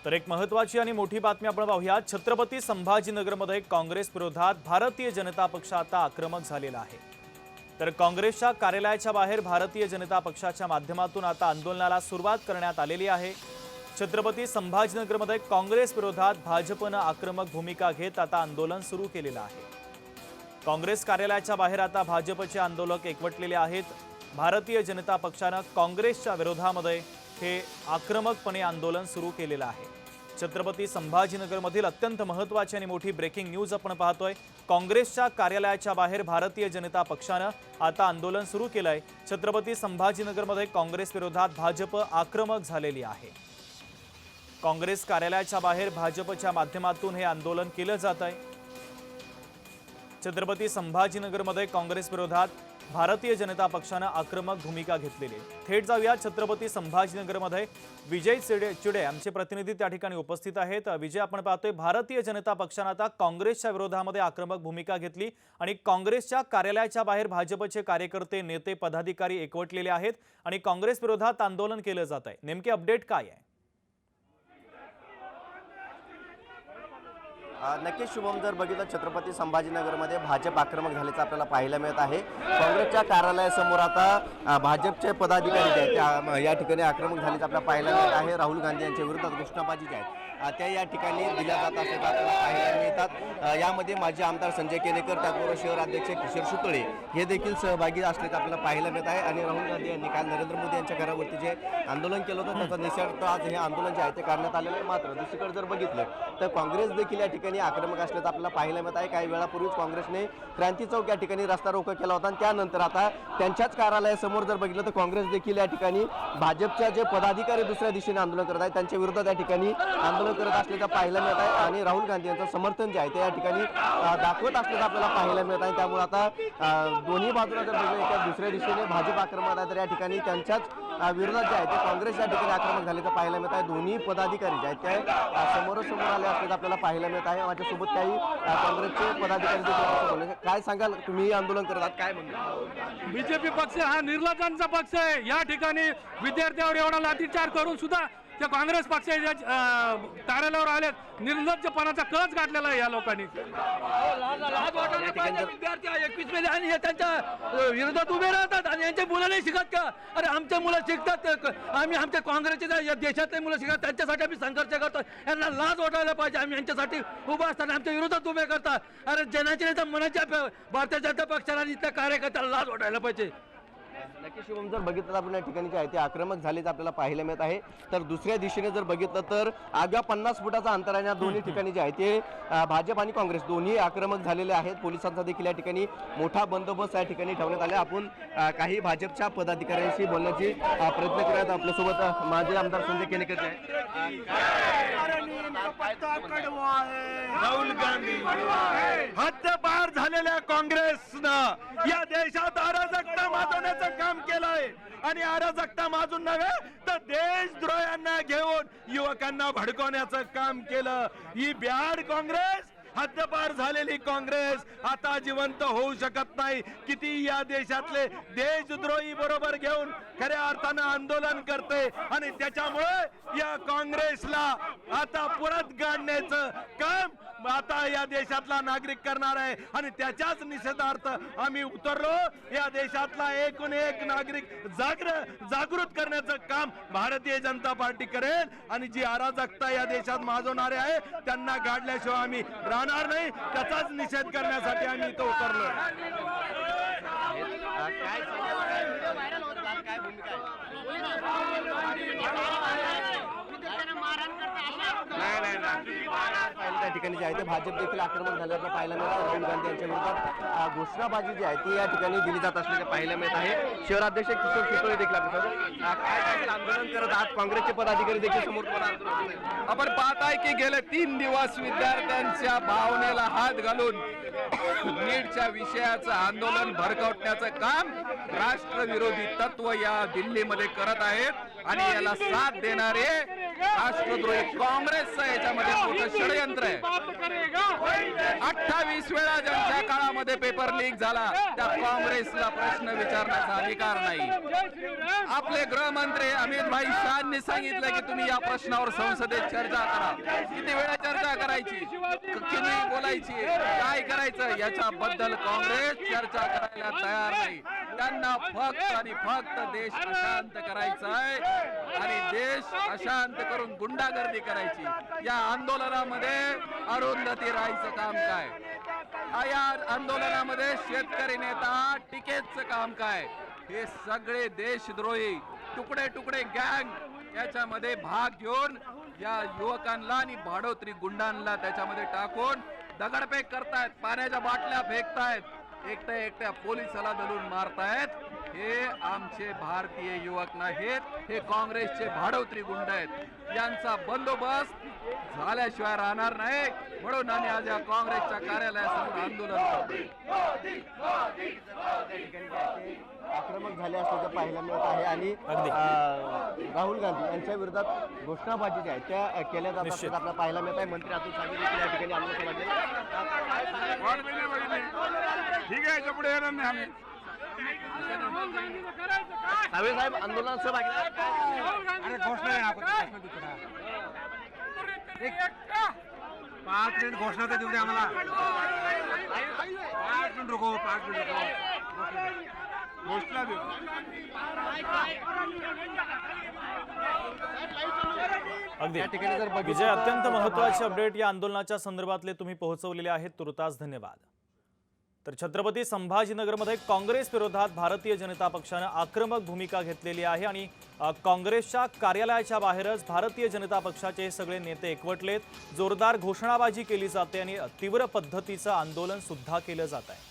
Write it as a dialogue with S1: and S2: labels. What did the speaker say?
S1: तर एक महत्त्वाची आणि मोठी बातमी आपण पाहूया। छत्रपती संभाजीनगरमध्ये काँग्रेस विरोधात भारतीय जनता पक्ष आता आक्रमक झालेला आहे। तर काँग्रेसच्या कार्यालयाच्या बाहेर भारतीय जनता पक्षाच्या माध्यमातून आता आंदोलनाला सुरुवात करण्यात आलेली आहे। छत्रपती संभाजीनगरमध्ये काँग्रेस विरोधात भाजपने आक्रमक भूमिका घेत आता आंदोलन सुरू केलेलं आहे। काँग्रेस कार्यालयाच्या बाहेर आता भाजपचे आंदोलक एकवटलेले आहेत। भारतीय जनता पक्षाने काँग्रेसच्या विरोधामध्ये हे आक्रमकपणे आंदोलन सुरू केलेलं आहे। छत्रपती संभाजीनगरमधील अत्यंत महत्त्वाची आणि मोठी ब्रेकिंग न्यूज आपण पाहतोय। काँग्रेसच्या कार्यालयाच्या बाहेर भारतीय जनता पक्षाने आता आंदोलन सुरू केलंय। छत्रपती संभाजीनगरमध्ये काँग्रेस विरोधात भाजप आक्रमक झालेली आहे। काँग्रेस कार्यालयाच्या बाहेर भाजपच्या माध्यमातून हे आंदोलन केलं जात आहे। छत्रपती संभाजीनगरमध्ये काँग्रेस विरोधात भारतीय जनता पक्षाने आक्रमक भूमिका घेतलेली आहे। थेट जाऊया छत्रपती संभाजीनगरमध्ये विजय चिडे आमचे प्रतिनिधी त्या ठिकाणी उपस्थित आहेत। विजय, आपण पाहतोय भारतीय जनता पक्षाने आता काँग्रेसच्या विरोधामध्ये आक्रमक भूमिका घेतली आणि काँग्रेसच्या कार्यालयाच्या बाहेर भाजपचे कार्यकर्ते, नेते, पदाधिकारी एकवटलेले आहेत आणि काँग्रेस विरोधात आंदोलन केलं जात आहे। नेमके अपडेट काय आहे?
S2: नक्कीच शुभम, जर बघितलं छत्रपती संभाजीनगरमध्ये भाजप आक्रमक झाल्याचं आपल्याला पाहायला मिळत आहे। काँग्रेसच्या कार्यालयासमोर आता भाजपचे पदाधिकारी जे आहेत या ठिकाणी आक्रमक झाल्याचं आपल्याला पाहायला मिळत आहे। राहुल गांधी यांच्या विरोधात घोषणाबाजी जी आहेत त्या या ठिकाणी दिल्या जात असल्याचं आपल्याला पाहायला मिळतात। यामध्ये माजी आमदार संजय केनेकर, त्याचबरोबर शहराध्यक्ष किशोर सुतळे हे देखील सहभागी असल्याचं आपल्याला पाहायला मिळत आहे। आणि राहुल गांधी यांनी काल नरेंद्र मोदी यांच्या घरावरती जे आंदोलन केलं होतं त्याचा निषेध आज हे आंदोलन जे आहे ते करण्यात आलेलं आहे। मात्र दुसरीकडे जर बघितलं तर काँग्रेस देखील या ठिकाणी आक्रमक असल्याचं आपल्याला पाहायला मिळत आहे। काही वेळापूर्वीच काँग्रेसने क्रांती चौक या ठिकाणी रस्ता रोको केला होता आणि त्यानंतर आता त्यांच्याच कार्यालयासमोर जर बघितलं तर काँग्रेस देखील या ठिकाणी भाजपच्या जे पदाधिकारी दुसऱ्या दिशेने आंदोलन करत आहेत त्यांच्या विरोधात या ठिकाणी आंदोलन करत असल्याचं पाहायला मिळत आहे। आणि राहुल गांधी यांचं समर्थन जे आहे ते या ठिकाणी दाखवत असल्याचं आपल्याला पाहायला मिळत आहे। त्यामुळे आता दोन्ही बाजूला जर बघितलं एका दुसऱ्या दिशेने भाजप आक्रमक आहे तर या ठिकाणी त्यांच्याच विरोधात जे आहे ते काँग्रेस या ठिकाणी आक्रमक झाल्याचं पाहायला मिळत आहे। दोन्ही पदाधिकारी जे आहेत ते समोरासमोर आले असल्याचं आपल्याला पाहायला मिळत आहे। माझ्यासोबत काही काँग्रेसचे पदाधिकारी देखील काय सांगाल, तुम्ही आंदोलन करत आहात, काय म्हणतात?
S3: बीजेपी पक्ष हा निर्लज्जांचा पक्ष आहे। या ठिकाणी विद्यार्थ्यांवर एवढा लाठीचार करून सुद्धा त्या काँग्रेस पक्षाच्या कार्यालयावर आले, निर्लज्जपणाचा कळस गाठलेला आहे या लोकांनी। विद्यार्थी 21 मध्ये आणि त्यांच्या विरोधात उभे राहतात आणि यांच्या मुलांनाही शिकत का? अरे आमच्या मुलं शिकतात, आम्ही आमच्या काँग्रेसच्या देशातले मुलं शिकतात, त्यांच्यासाठी आम्ही संघर्ष करतो। यांना लाज वाटायला पाहिजे। आम्ही यांच्यासाठी उभा असताना आमच्या विरोधात उभे करतात। अरे जनाच्या नेता मनाच्या भारतीय जनता पक्षाला इथल्या कार्यकर्त्याला लाज वाटायला पाहिजे।
S2: नक्की शुभम, जर बघितलं आपण या ठिकाणी जे आहे ते आक्रमक झालेच आपल्याला पाहायला मिळत आहे। तर दुसऱ्या दिशेने जर बघितलं तर अवघ्या 50 फुटाचा अंतर आहे। या दोन्ही ठिकाणी जे आहे ते भाजप आणि काँग्रेस दोन्ही आक्रमक झालेले आहेत। पोलिसांचा देखील या ठिकाणी मोठा बंदोबस्त या ठिकाणी ठेवण्यात आला। आपण काही भाजपच्या पदाधिकाऱ्यांशी बोलण्याची प्रयत्न करत आपल्यासोबत माजी आमदार संजय केनेकर
S3: राहुल गांधी हद्दपार झालेल्या काँग्रेसनं या देशात अराजकता माजवण्याचं काम केलंय आणि अराजकता माजून नव्हे तर देशद्रोह्यांना घेऊन युवकांना भडकवण्याचं काम केलं। ही ब्याड काँग्रेस, हद्दपार झालेली काँग्रेस आता जिवंत होऊ शकत नाही। किती या देशातले देशद्रोही बरोबर घेऊन खऱ्या अर्थानं आंदोलन करते आणि त्याच्यामुळे या काँग्रेसला आता परत गाडण्याचं काम आता या देशातला नागरिक करणार आहे आणि त्याच्याच निषेधार्थ आम्ही उतरलो। या देशातला एकूण एक नागरिक जागृत करण्याचं काम भारतीय जनता पार्टी करेल आणि जी अराजकता या देशात माजवणारे आहे त्यांना गाडल्याशिवाय आम्ही राहणार नाही। त्याचाच निषेध करण्यासाठी आम्ही इथं उतरलो।
S2: त्या ठिकाणी जे आहे ते भाजप देखील आक्रमक झाल्याचं पाहायला मिळतं। राहुल गांधी यांच्या विरोधात घोषणाबाजी जी आहे ती या ठिकाणी दिली जात असल्याचे पाहायला मिळत आहे। शहराध्यक्ष किशोर सुतळे देखील काय आंदोलन करत आहात, काँग्रेसचे पदाधिकारी देखील समोर
S3: आपण पाहताय की गेले 3 दिवस विद्यार्थ्यांच्या भावनेला हात घालून नीटच्या विषयाचं आंदोलन भडकावण्याचं काम राष्ट्रविरोधी तत्व या दिल्लीमध्ये करत आहेत आणि याला साथ देणारे राष्ट्रद्रोही काँग्रेसचं याच्यामध्ये मोठं षडयंत्र आहे।
S4: 28 वेळा ज्यांच्या काळामध्ये पेपर लीक झाला त्या काँग्रेसला प्रश्न विचारण्याचा अधिकार नाही. आपले गृहमंत्री अमित भाई शहानी सांगितलं की तुम्ही या प्रश्नावर संसदेत चर्चा करा. किती वेळा चर्चा करायची, किती बोलायची, काय करायचं याच्याबद्दल काँग्रेस चर्चा करायला तयार नाही. त्यांना फक्त आणि फक्त देश अशांत करायचा आहे आणि देश अशांत करून गुंडागर्दी करायची. या आंदोलनामध्ये अरुंधती रायचं काम काय, या आंदोलनामध्ये शेतकरी नेता टिकेतचं काम काय, हे सगळे देशद्रोही तुकडे तुकडे गँग याच्यामध्ये भाग घेऊन या युवकांना आणि भाडोत्री गुंडांना त्याच्यामध्ये टाकून दगडफेक करतायत, पाण्याच्या बाटल्या फेकतायत, एकट्या पोलिसाला धरून मारतायत. हे आमचे भारतीय युवक नाहीत, हे काँग्रेसचे भाडोत्री गुंड आहेत. यांचा बंदोबस्त झाल्याशिवाय राहणार नाही. म्हणून आम्ही आज या काँग्रेसच्या कार्यालयासमोर आंदोलन करतोय.
S2: आक्रमक झाले असल्याचं पाहायला मिळत आहे आणि राहुल गांधी यांच्या विरोधात घोषणाबाजी ज्या आहेत त्या केल्या जातात असल्याचं आपल्याला पाहायला मिळत आहे. मंत्री अतुल सावे देखील या ठिकाणी आंदोलन
S4: ठीक आहे, याच्या पुढे येणार नाही आम्ही.
S2: सावे साहेब आंदोलनात सहभागी झाले.
S5: अरे घोषणा है आपको, 5 मिनट घोषणा तो देऊ दे आम्हाला. 5 मिनट रुको, 5 मिनट रुको, घोषणा देऊ.
S1: अगदी
S2: या ठिकाणी जर बघितलं
S1: विजय, अत्यंत
S2: तर
S1: महत्त्वाचे अपडेट या आंदोलनाच्या संदर्भातले तुम्ही पोहोचवलेले आहेत. तुर्तास धन्यवाद. तर छत्रपती संभाजीनगरमध्ये काँग्रेस विरोधात भारतीय जनता पक्षानं आक्रमक भूमिका घेतलेली आहे आणि काँग्रेसच्या कार्यालयाच्या बाहेरच भारतीय जनता पक्षाचे सगळे नेते एकवटलेत. जोरदार घोषणाबाजी केली जाते आणि तीव्र पद्धतीचं आंदोलन सुद्धा केलं जात आहे.